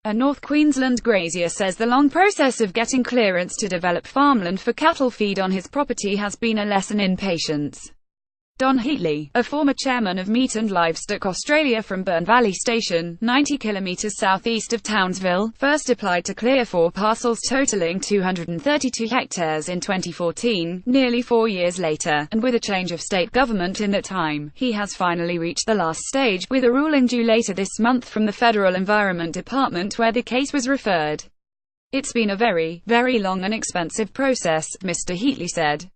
A North Queensland grazier says the long process of getting clearance to develop farmland for cattle feed on his property has been a lesson in patience. Don Heatley, a former chairman of Meat and Livestock Australia from Burn Valley Station, 90 kilometres southeast of Townsville, first applied to clear 4 parcels totalling 232 hectares in 2014, nearly 4 years later, and with a change of state government in that time, he has finally reached the last stage, with a ruling due later this month from the Federal Environment Department where the case was referred. "It's been a very, very long and expensive process," Mr. Heatley said.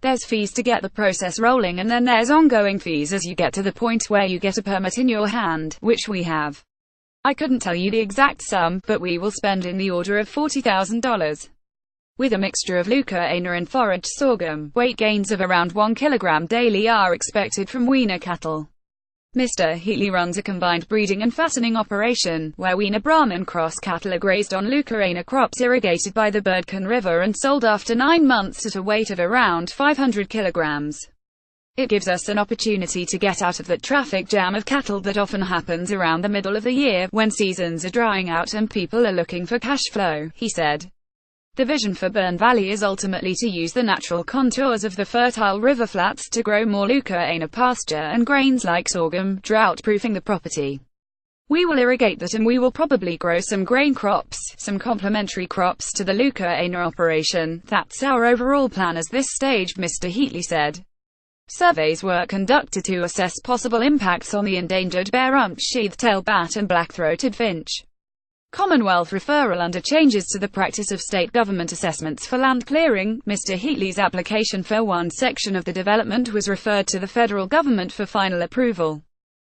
"There's fees to get the process rolling, and then there's ongoing fees as you get to the point where you get a permit in your hand, which we have. I couldn't tell you the exact sum, but we will spend in the order of $40,000. With a mixture of leucaena and foraged sorghum, weight gains of around 1 kilogram daily are expected from weaner cattle." Mr. Heatley runs a combined breeding and fattening operation, where weaner Brahman cross cattle are grazed on leucaena crops irrigated by the Birdcan River and sold after 9 months at a weight of around 500 kilograms. "It gives us an opportunity to get out of that traffic jam of cattle that often happens around the middle of the year, when seasons are drying out and people are looking for cash flow," he said. The vision for Burn Valley is ultimately to use the natural contours of the fertile river flats to grow more leucaena pasture and grains like sorghum, drought-proofing the property. "We will irrigate that, and we will probably grow some grain crops, some complementary crops to the leucaena operation. That's our overall plan at this stage," Mr. Heatley said. Surveys were conducted to assess possible impacts on the endangered bare-rumped sheath-tailed bat and black-throated finch. Commonwealth referral under changes to the practice of state government assessments for land clearing. Mr. Heatley's application for one section of the development was referred to the federal government for final approval.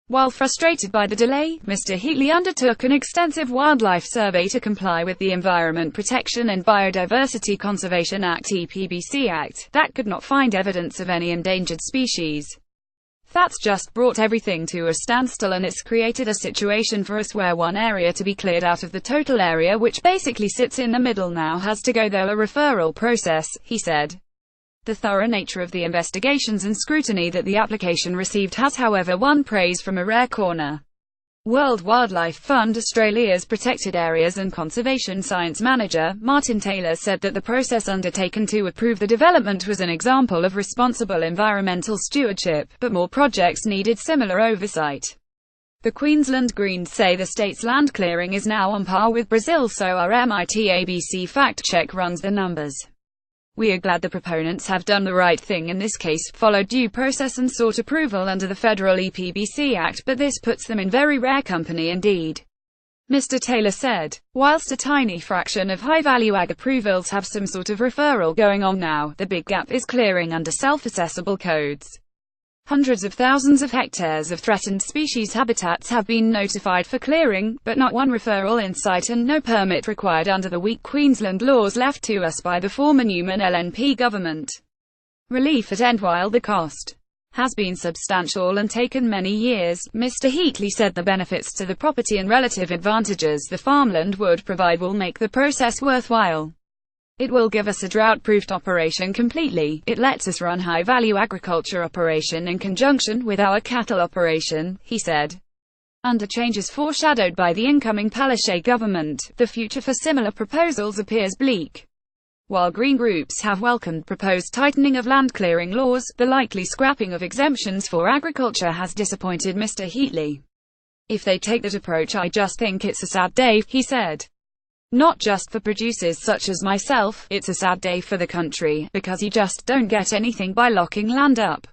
While frustrated by the delay, Mr. Heatley undertook an extensive wildlife survey to comply with the Environment Protection and Biodiversity Conservation Act (EPBC) Act, that could not find evidence of any endangered species. "That's just brought everything to a standstill, and it's created a situation for us where one area to be cleared out of the total area, which basically sits in the middle, now has to go through a referral process," he said. The thorough nature of the investigations and scrutiny that the application received has, however, won praise from a rare corner. World Wildlife Fund Australia's Protected Areas and Conservation Science Manager, Martin Taylor, said that the process undertaken to approve the development was an example of responsible environmental stewardship, but more projects needed similar oversight. The Queensland Greens say the state's land clearing is now on par with Brazil, so our MIT-ABC fact-check runs the numbers. "We are glad the proponents have done the right thing in this case, followed due process and sought approval under the federal EPBC Act, but this puts them in very rare company indeed," Mr. Taylor said. Whilst a tiny fraction of high-value ag approvals have some sort of referral going on now, the big gap is clearing under self-assessable codes. Hundreds of thousands of hectares of threatened species habitats have been notified for clearing, but not one referral in sight and no permit required under the weak Queensland laws left to us by the former Newman LNP government. Relief at end while the cost has been substantial and taken many years. Mr. Heatley said the benefits to the property and relative advantages the farmland would provide will make the process worthwhile. "It will give us a drought-proofed operation completely. It lets us run high-value agriculture operation in conjunction with our cattle operation," he said. Under changes foreshadowed by the incoming Palaszczuk government, the future for similar proposals appears bleak. While green groups have welcomed proposed tightening of land clearing laws, the likely scrapping of exemptions for agriculture has disappointed Mr. Heatley. "If they take that approach, I just think it's a sad day," he said. "Not just for producers such as myself, it's a sad day for the country, because you just don't get anything by locking land up.